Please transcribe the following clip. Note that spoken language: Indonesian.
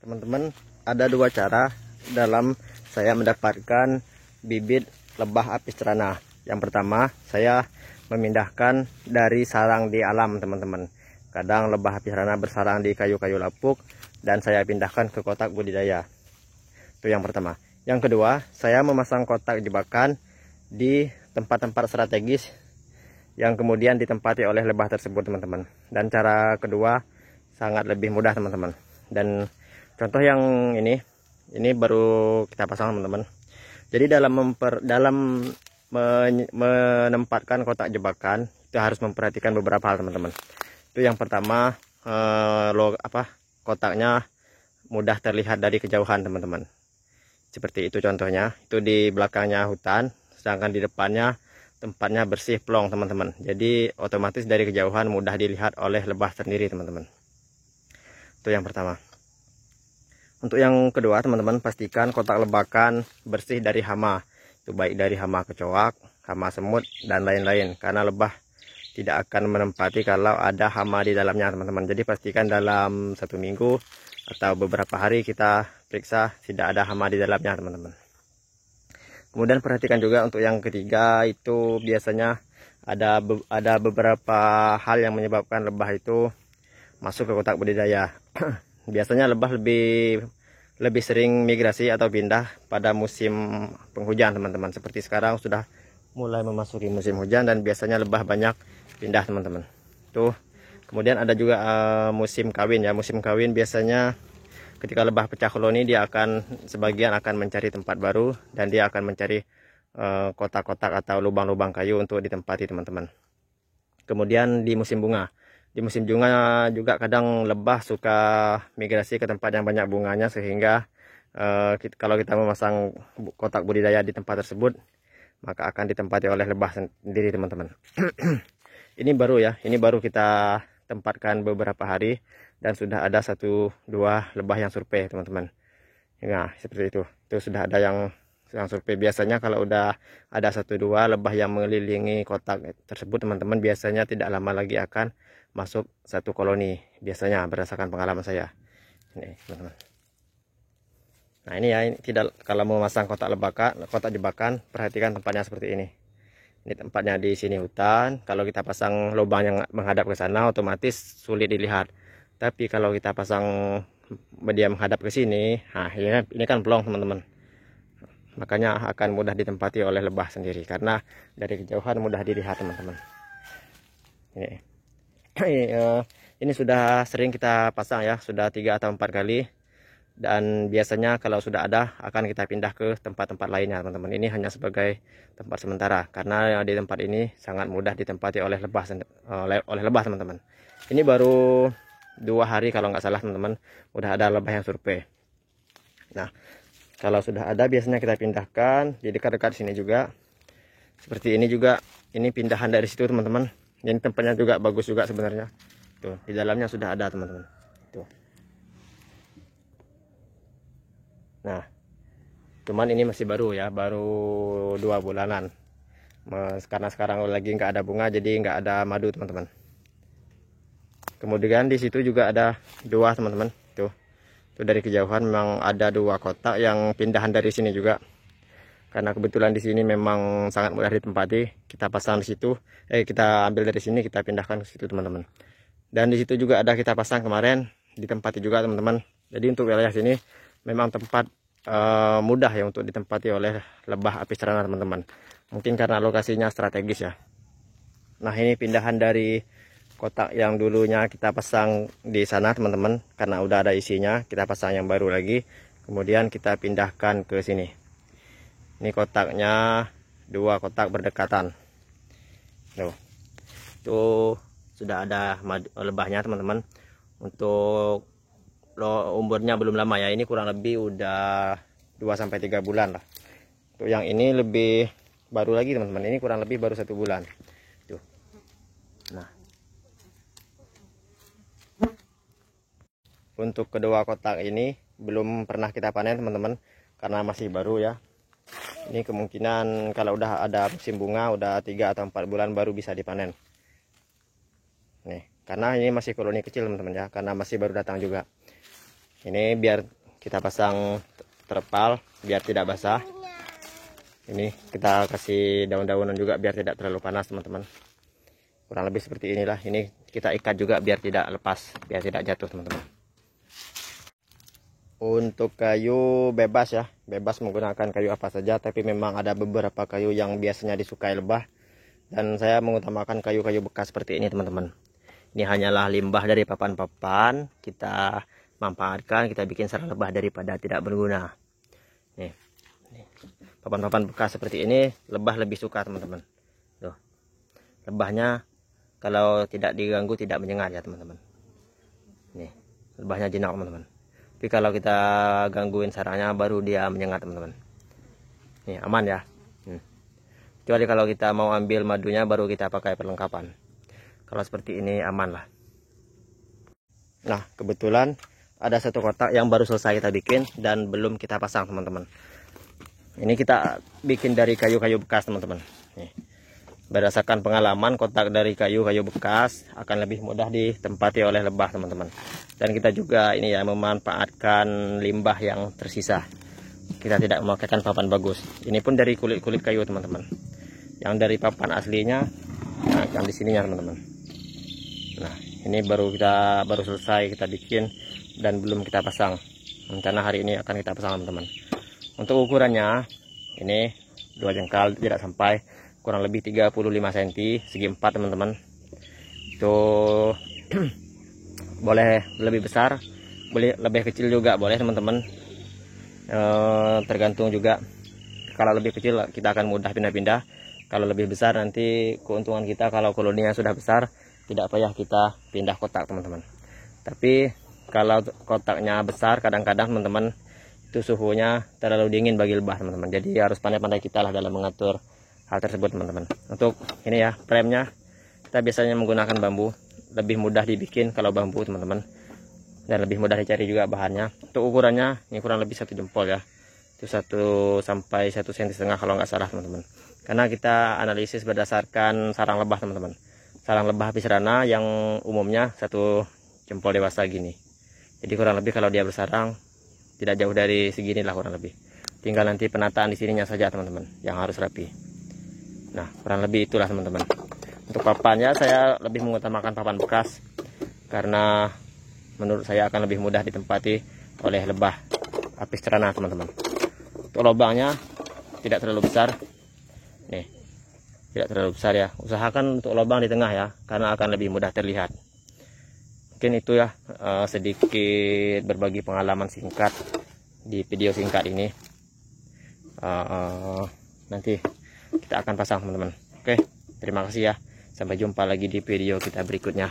Teman-teman, ada dua cara dalam saya mendapatkan bibit lebah apis cerana. Yang pertama, saya memindahkan dari sarang di alam, teman-teman. Kadang lebah apis cerana bersarang di kayu-kayu lapuk dan saya pindahkan ke kotak budidaya. Itu yang pertama. Yang kedua, saya memasang kotak jebakan di tempat-tempat strategis yang kemudian ditempati oleh lebah tersebut, teman-teman. Dan cara kedua sangat lebih mudah, teman-teman. Dan contoh yang ini baru kita pasang, teman-teman. Jadi dalam menempatkan kotak jebakan itu harus memperhatikan beberapa hal, teman-teman. Itu yang pertama, kotaknya mudah terlihat dari kejauhan, teman-teman. Seperti itu contohnya, itu di belakangnya hutan, sedangkan di depannya tempatnya bersih plong, teman-teman. Jadi otomatis dari kejauhan mudah dilihat oleh lebah sendiri, teman-teman. Itu yang pertama. Untuk yang kedua, teman-teman, pastikan kotak lebakan bersih dari hama. Itu baik dari hama kecoak, hama semut, dan lain-lain. Karena lebah tidak akan menempati kalau ada hama di dalamnya, teman-teman. Jadi pastikan dalam 1 minggu atau beberapa hari kita periksa tidak ada hama di dalamnya, teman-teman. Kemudian perhatikan juga untuk yang ketiga, itu biasanya ada beberapa hal yang menyebabkan lebah itu masuk ke kotak budidaya. Biasanya lebah lebih sering migrasi atau pindah pada musim penghujan, teman-teman. Seperti sekarang sudah mulai memasuki musim hujan dan biasanya lebah banyak pindah, teman-teman. Tuh. Kemudian ada juga musim kawin ya. Musim kawin biasanya ketika lebah pecah koloni, sebagian akan mencari tempat baru dan dia akan mencari kotak-kotak atau lubang-lubang kayu untuk ditempati, teman-teman. Kemudian di musim bunga. Di musim bunga juga kadang lebah suka migrasi ke tempat yang banyak bunganya, sehingga kalau kita memasang kotak budidaya di tempat tersebut, maka akan ditempati oleh lebah sendiri, teman-teman. Ini baru ya, ini baru kita tempatkan beberapa hari dan sudah ada 1-2 lebah yang survei, teman-teman. Nah, seperti itu. Itu sudah ada yang survei. Biasanya kalau udah ada 1-2 lebah yang mengelilingi kotak tersebut, teman-teman, biasanya tidak lama lagi akan masuk satu koloni, biasanya berdasarkan pengalaman saya. Ini, teman-teman. Nah, ini ya, kalau mau masang kotak jebakan, perhatikan tempatnya seperti ini. Ini tempatnya di sini hutan. Kalau kita pasang lubang yang menghadap ke sana, otomatis sulit dilihat. Tapi kalau kita pasang dia menghadap ke sini, nah ini kan pelong, teman-teman. Makanya akan mudah ditempati oleh lebah sendiri karena dari kejauhan mudah dilihat, teman-teman. Ini sudah sering kita pasang ya, sudah 3 atau 4 kali. Dan biasanya kalau sudah ada akan kita pindah ke tempat-tempat lainnya, teman-teman. Ini hanya sebagai tempat sementara karena di tempat ini sangat mudah ditempati oleh lebah, teman-teman. Ini baru 2 hari kalau nggak salah, teman-teman, udah ada lebah yang survei. Nah, kalau sudah ada biasanya kita pindahkan di dekat-dekat sini juga. Seperti ini juga, ini pindahan dari situ, teman-teman. Ini tempatnya juga bagus juga sebenarnya. Tuh, di dalamnya sudah ada, teman-teman. Tuh. Nah, cuman ini masih baru ya, baru 2 bulanan. Karena sekarang lagi nggak ada bunga, jadi nggak ada madu, teman-teman. Kemudian di situ juga ada 2, teman-teman. Tuh dari kejauhan memang ada 2 kotak yang pindahan dari sini juga. Karena kebetulan di sini memang sangat mudah ditempati, kita pasang di situ. Kita ambil dari sini, kita pindahkan ke situ, teman-teman. Dan di situ juga ada kita pasang kemarin, ditempati juga, teman-teman. Jadi untuk wilayah sini memang tempat mudah ya untuk ditempati oleh lebah apis cerana, teman-teman. Mungkin karena lokasinya strategis ya. Nah, ini pindahan dari kotak yang dulunya kita pasang di sana, teman-teman. Karena udah ada isinya, kita pasang yang baru lagi. Kemudian kita pindahkan ke sini. Ini kotaknya 2 kotak berdekatan. Tuh sudah ada lebahnya, teman-teman. Untuk umurnya belum lama ya, ini kurang lebih udah 2-3 bulan lah. Tuh yang ini lebih baru lagi, teman-teman. Ini kurang lebih baru 1 bulan. Tuh. Nah, untuk kedua kotak ini belum pernah kita panen, teman-teman, karena masih baru ya. Ini kemungkinan kalau udah ada musim bunga, udah 3 atau 4 bulan baru bisa dipanen. Nih, karena ini masih koloni kecil, teman-teman ya, karena masih baru datang juga. Ini biar kita pasang terpal biar tidak basah. Ini kita kasih daun-daunan juga biar tidak terlalu panas teman-teman. Kurang lebih seperti inilah. Ini kita ikat juga biar tidak lepas, biar tidak jatuh teman-teman. Untuk kayu bebas ya, bebas menggunakan kayu apa saja, tapi memang ada beberapa kayu yang biasanya disukai lebah, dan saya mengutamakan kayu-kayu bekas seperti ini teman-teman. Ini hanyalah limbah dari papan-papan, kita manfaatkan, kita bikin sarang lebah daripada tidak berguna. Nih, papan-papan bekas seperti ini lebah lebih suka teman-teman. Tuh, lebahnya kalau tidak diganggu tidak menyengat ya teman-teman. Nih, lebahnya jinak teman-teman. Tapi kalau kita gangguin sarangnya baru dia menyengat teman-teman. Nih, aman ya. Kecuali kalau kita mau ambil madunya baru kita pakai perlengkapan. Kalau seperti ini aman lah. Nah, kebetulan ada satu kotak yang baru selesai kita bikin dan belum kita pasang teman-teman. Ini kita bikin dari kayu-kayu bekas teman-teman. Nih, berdasarkan pengalaman, kotak dari kayu-kayu bekas akan lebih mudah ditempati oleh lebah teman-teman. Dan kita juga ini ya memanfaatkan limbah yang tersisa. Kita tidak memakaikan papan bagus. Ini pun dari kulit-kulit kayu teman-teman. Yang dari papan aslinya, nah yang di sininya teman-teman. Nah, ini baru selesai kita bikin dan belum kita pasang. Rencana hari ini akan kita pasang teman-teman. Untuk ukurannya ini 2 jengkal tidak sampai, kurang lebih 35 cm, segi 4 teman-teman. Itu boleh lebih besar, boleh lebih kecil juga boleh teman-teman. Tergantung juga. Kalau lebih kecil kita akan mudah pindah-pindah. Kalau lebih besar nanti keuntungan kita kalau koloninya sudah besar, tidak payah kita pindah kotak teman-teman. Tapi kalau kotaknya besar kadang-kadang teman-teman itu suhunya terlalu dingin bagi lebah teman-teman. Jadi harus pandai-pandai kita lah dalam mengatur hal tersebut teman-teman. Untuk ini ya, premnya kita biasanya menggunakan bambu, lebih mudah dibikin kalau bambu teman-teman, dan lebih mudah dicari juga bahannya. Untuk ukurannya ini kurang lebih 1 jempol ya, itu 1 sampai 1,5 cm kalau nggak salah teman-teman. Karena kita analisis berdasarkan sarang lebah teman-teman. Sarang lebah pisrana yang umumnya 1 jempol dewasa gini. Jadi kurang lebih kalau dia bersarang tidak jauh dari segini lah kurang lebih. Tinggal nanti penataan di sininya saja teman-teman yang harus rapi. Nah, kurang lebih itulah teman-teman. Untuk papannya saya lebih mengutamakan papan bekas karena menurut saya akan lebih mudah ditempati oleh lebah apis cerana teman-teman. Untuk lubangnya tidak terlalu besar. Nih, tidak terlalu besar ya. Usahakan untuk lubang di tengah ya, karena akan lebih mudah terlihat. Mungkin itu ya sedikit berbagi pengalaman singkat di video singkat ini. Nanti kita akan pasang teman-teman. Oke, terima kasih ya. Sampai jumpa lagi di video kita berikutnya.